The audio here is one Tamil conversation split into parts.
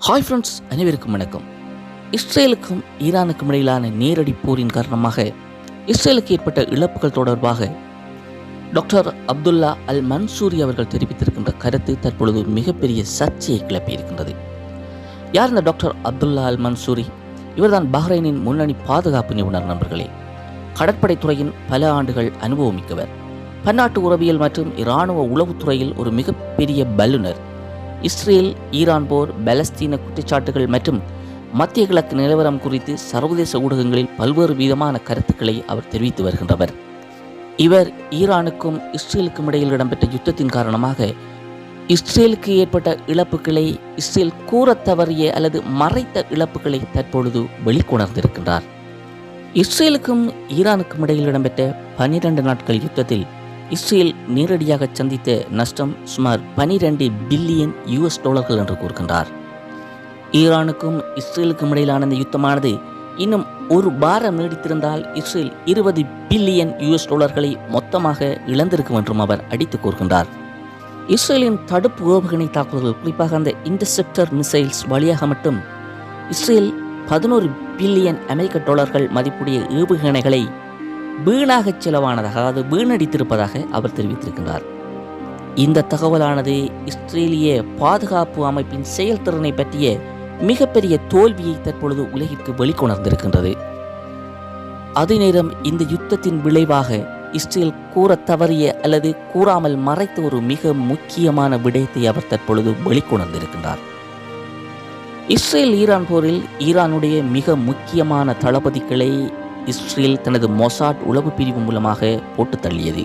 ஹாய் ஃப்ரெண்ட்ஸ், அனைவருக்கும் வணக்கம். இஸ்ரேலுக்கும் ஈரானுக்கும் இடையிலான நேரடி போரின் காரணமாக இஸ்ரேலுக்கு ஏற்பட்ட இழப்புகள் தொடர்பாக டாக்டர் அப்துல்லா அல் மன்சூரி அவர்கள் தெரிவித்திருக்கின்ற கருத்து தற்பொழுது மிகப்பெரிய சர்ச்சையை கிளப்பியிருக்கின்றது. யார் இந்த டாக்டர் அப்துல்லா அல் மன்சூரி? இவர்தான் பஹ்ரைனின் முன்னணி பாதுகாப்பு நிபுணர். நண்பர்களே, கடற்படைத்துறையின் பல ஆண்டுகள் அனுபவமிக்கவர். பன்னாட்டு உறவியல் மற்றும் இராணுவ உளவுத்துறையில் ஒரு மிகப்பெரிய வல்லுநர். இஸ்ரேல் ஈரான் போர், பாலஸ்தீன குற்றச்சாட்டுகள் மற்றும் மத்திய கிழக்கு நிலவரம் குறித்து சர்வதேச ஊடகங்களில் பல்வேறு விதமான கருத்துக்களை அவர் தெரிவித்து வருகின்றவர். இவர் ஈரானுக்கும் இஸ்ரேலுக்கும் இடையில் இடம்பெற்ற யுத்தத்தின் காரணமாக இஸ்ரேலுக்கு ஏற்பட்ட இழப்புகளை, இஸ்ரேல் கூறத் தவறிய அல்லது மறைத்த இழப்புகளை தற்பொழுது வெளிக்கொணர்ந்திருக்கின்றார். இஸ்ரேலுக்கும் ஈரானுக்கும் இடையில் இடம்பெற்ற 12 நாட்கள் யுத்தத்தில் இஸ்ரேல் நேரடியாக சந்தித்த நஷ்டம் சுமார் 12 பில்லியன் US$ என்று கூறுகின்றார். ஈரானுக்கும் இஸ்ரேலுக்கும் இடையிலான இந்த யுத்தமானது இன்னும் ஒரு வாரம் நீடித்திருந்தால் இஸ்ரேல் 20 பில்லியன் US$ மொத்தமாக இழந்திருக்கும் என்றும் அவர் அடித்துக் கூறுகின்றார். இஸ்ரேலின் தடுப்பு ஏவுகணை தாக்குதல்கள், குறிப்பாக அந்த இன்டர்செப்டர் மிசைல்ஸ் வழியாக மட்டும் இஸ்ரேல் 11 பில்லியன் US$ மதிப்புடைய ஏவுகணைகளை வீணாக செலவானதாக, அதாவது வீணடித்திருப்பதாக அவர் தெரிவித்திருக்கிறார். இந்த தகவலானது இஸ்ரேலிய பாதுகாப்பு அமைப்பின் செயல்திறனை பற்றிய மிகப்பெரிய தோல்வியை தற்பொழுது உலகிற்கு வெளிக்கொணர்ந்திருக்கின்றது. அதே நேரம் இந்த யுத்தத்தின் விளைவாக இஸ்ரேல் கூறத் தவறிய அல்லது கூறாமல் மறைத்த ஒரு மிக முக்கியமான விடயத்தை அவர் தற்பொழுது வெளிக்கொணர்ந்திருக்கின்றார். இஸ்ரேல் ஈரான் போரில் ஈரானுடைய மிக முக்கியமான தளபதிகளை இஸ்ரேல் தனது மொசாட் உளவு பிரிவு மூலமாக போட்டு தள்ளியது.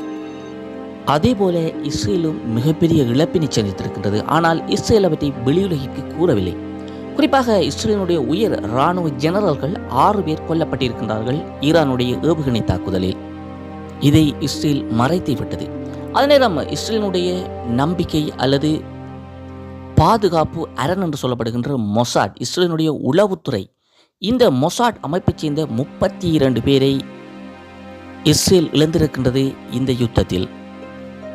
அதேபோல இஸ்ரேலும் மிகப்பெரிய இழப்பினை சந்தித்திருக்கின்றது. ஆனால் இஸ்ரேல் அவற்றை வெளியுலகிற்கு கூறவில்லை. குறிப்பாக இஸ்ரேலுடைய உயர் இராணுவ ஜெனரல்கள் 6 பேர் கொல்லப்பட்டிருக்கின்றார்கள் ஈரானுடைய ஏவுகணை தாக்குதலில். இதை இஸ்ரேல் மறைத்து விட்டது. அதே நேரம் இஸ்ரேலுடைய நம்பிக்கை அல்லது பாதுகாப்பு அரண் என்று சொல்லப்படுகின்ற மொசாட், இஸ்ரேலுடைய உளவுத்துறை, இந்த மொசாட் அமைப்பைச் சேர்ந்த 32 பேரை இஸ்ரேல் இழந்திருக்கின்றது இந்த யுத்தத்தில்.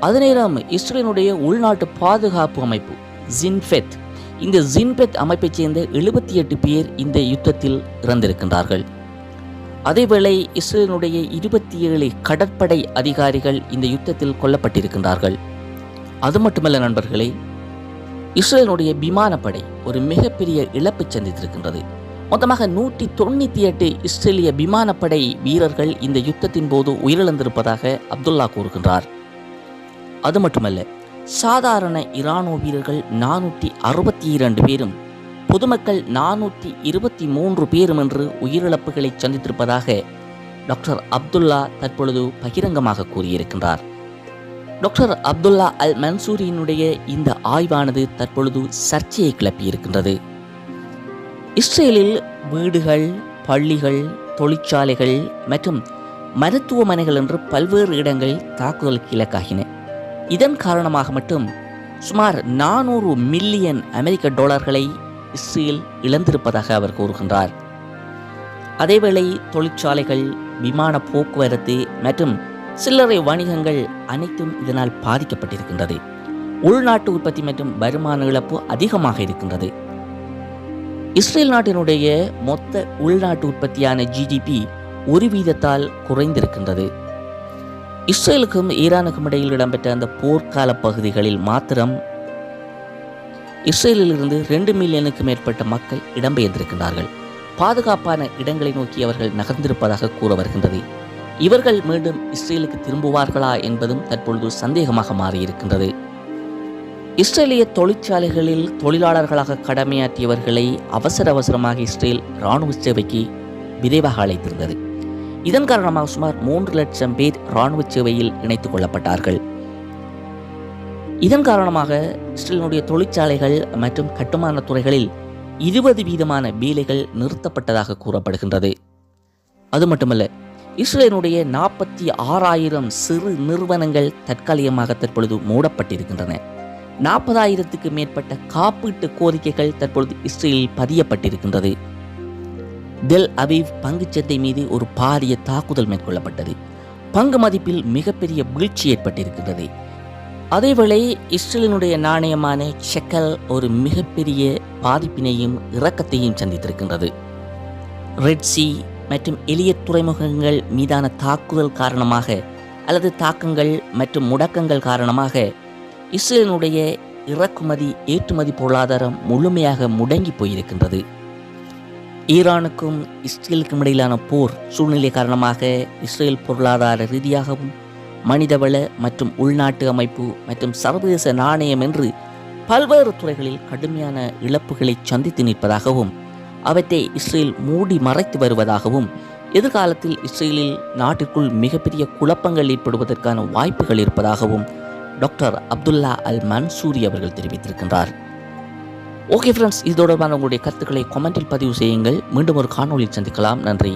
அதே நேரம் இஸ்ரேலுடைய உள்நாட்டு பாதுகாப்பு அமைப்பு ஜின்பெத், இந்த ஜின்பெத் அமைப்பைச் சேர்ந்த 78 பேர் இந்த யுத்தத்தில் இறந்திருக்கின்றார்கள். அதேவேளை இஸ்ரேலுடைய 27 கடற்படை அதிகாரிகள் இந்த யுத்தத்தில் கொல்லப்பட்டிருக்கின்றார்கள். அது மட்டுமல்ல நண்பர்களே, இஸ்ரேலுடைய விமானப்படை ஒரு மிகப்பெரிய இழப்பை சந்தித்திருக்கின்றது. மொத்தமாக 198 இஸ்ரேலிய விமானப்படை வீரர்கள் இந்த யுத்தத்தின் போது உயிரிழந்திருப்பதாக அப்துல்லா கூறுகின்றார். அது மட்டுமல்ல, சாதாரண இராணுவ வீரர்கள் 462 பேரும், பொதுமக்கள் 423 பேரும் என்று உயிரிழப்புகளை சந்தித்திருப்பதாக டாக்டர் அப்துல்லா தற்பொழுது பகிரங்கமாக கூறியிருக்கின்றார். டாக்டர் அப்துல்லா அல் மன்சூரியினுடைய இந்த ஆய்வானது தற்பொழுது சர்ச்சையை கிளப்பியிருக்கின்றது. இஸ்ரேலில் வீடுகள், பள்ளிகள், தொழிற்சாலைகள் மற்றும் மருத்துவமனைகள் என்று பல்வேறு இடங்கள் தாக்குதலுக்கு இலக்காகின. இதன் காரணமாக மட்டும் சுமார் 400 மில்லியன் US$ இஸ்ரேல் இழந்திருப்பதாக அவர் கூறுகின்றார். அதேவேளை தொழிற்சாலைகள், விமான போக்குவரத்து மற்றும் சில்லறை வணிகங்கள் அனைத்தும் இதனால் பாதிக்கப்பட்டிருக்கின்றது. உள்நாட்டு உற்பத்தி மற்றும் வருமான இழப்பு அதிகமாக இருக்கின்றது. இஸ்ரேல் நாட்டினுடைய மொத்த உள்நாட்டு உற்பத்தியான GDP 1% குறைந்திருக்கின்றது. இஸ்ரேலுக்கும் ஈரானுக்கும் இடையில் இடம்பெற்ற அந்த போர்க்கால பகுதிகளில் மாத்திரம் இஸ்ரேலில் இருந்து 2 மில்லியனுக்கு மேற்பட்ட மக்கள் இடம்பெயர்ந்திருக்கின்றார்கள். பாதுகாப்பான இடங்களை நோக்கி அவர்கள் நகர்ந்திருப்பதாக கூற வருகின்றது. இவர்கள் மீண்டும் இஸ்ரேலுக்கு திரும்புவார்களா என்பதும் தற்பொழுது சந்தேகமாக மாறியிருக்கின்றது. இஸ்ரேலிய தொழிற்சாலைகளில் தொழிலாளர்களாக கடமையாற்றியவர்களை அவசரமாக இஸ்ரேல் இராணுவ சேவைக்கு விரைவாக அழைத்திருந்தது. இதன் காரணமாக சுமார் 3 லட்சம் பேர் இராணுவ சேவையில் இணைத்துக் கொள்ளப்பட்டார்கள். இதன் காரணமாக இஸ்ரேலுடைய தொழிற்சாலைகள் மற்றும் கட்டுமான துறைகளில் 20% வேலைகள் நிறுத்தப்பட்டதாக கூறப்படுகின்றது. அது மட்டுமல்ல, இஸ்ரேலுடைய 46,000 சிறு நிறுவனங்கள் தற்காலிகமாக தற்பொழுது மூடப்பட்டிருக்கின்றன. 40,000க்கு மேற்பட்ட காப்பீட்டு கோரிக்கைகள் தற்பொழுது இஸ்ரேலில் பதியப்பட்டிருக்கின்றது. டெல் அவீவ் பங்குச்சந்தை மீது ஒரு பாரிய தாக்குதல் மேற்கொள்ளப்பட்டது. பங்கு மதிப்பில் மிகப்பெரிய வீழ்ச்சி ஏற்பட்டிருக்கின்றது. அதேவேளை இஸ்ரேலினுடைய நாணயமான ஷெக்கல் ஒரு மிகப்பெரிய பாதிப்பினையும் இரக்கத்தையும் சந்தித்திருக்கின்றது. ரெட் சி மற்றும் எலியட் துறைமுகங்கள் மீதான தாக்குதல் காரணமாக அல்லது தாக்கங்கள் மற்றும் முடக்கங்கள் காரணமாக இஸ்ரேலினுடைய இறக்குமதி ஏற்றுமதி பொருளாதாரம் முழுமையாக முடங்கி போயிருக்கின்றது. ஈரானுக்கும் இஸ்ரேலுக்கும் இடையிலான போர் சூழ்நிலை காரணமாக இஸ்ரேல் பொருளாதார ரீதியாகவும் மனிதவள மற்றும் உள்நாட்டு அமைப்பு மற்றும் சர்வதேச நாணயம் என்று பல்வேறு துறைகளில் கடுமையான இழப்புகளை சந்தித்து நிற்பதாகவும் அவற்றை இஸ்ரேல் மூடி மறைத்து வருவதாகவும் எதிர்காலத்தில் இஸ்ரேலில் நாட்டிற்குள் மிகப்பெரிய குழப்பங்கள் ஏற்படுவதற்கான வாய்ப்புகள் இருப்பதாகவும் டாக்டர் அப்துல்லா அல் மன்சூரி அவர்கள் தெரிவித்திருக்கின்றார். ஓகே ஃப்ரெண்ட்ஸ், இது தொடர்பான உங்களுடைய கருத்துக்களை கமெண்டில் பதிவு செய்யுங்கள். மீண்டும் ஒரு காணொளியில் சந்திக்கலாம். நன்றி.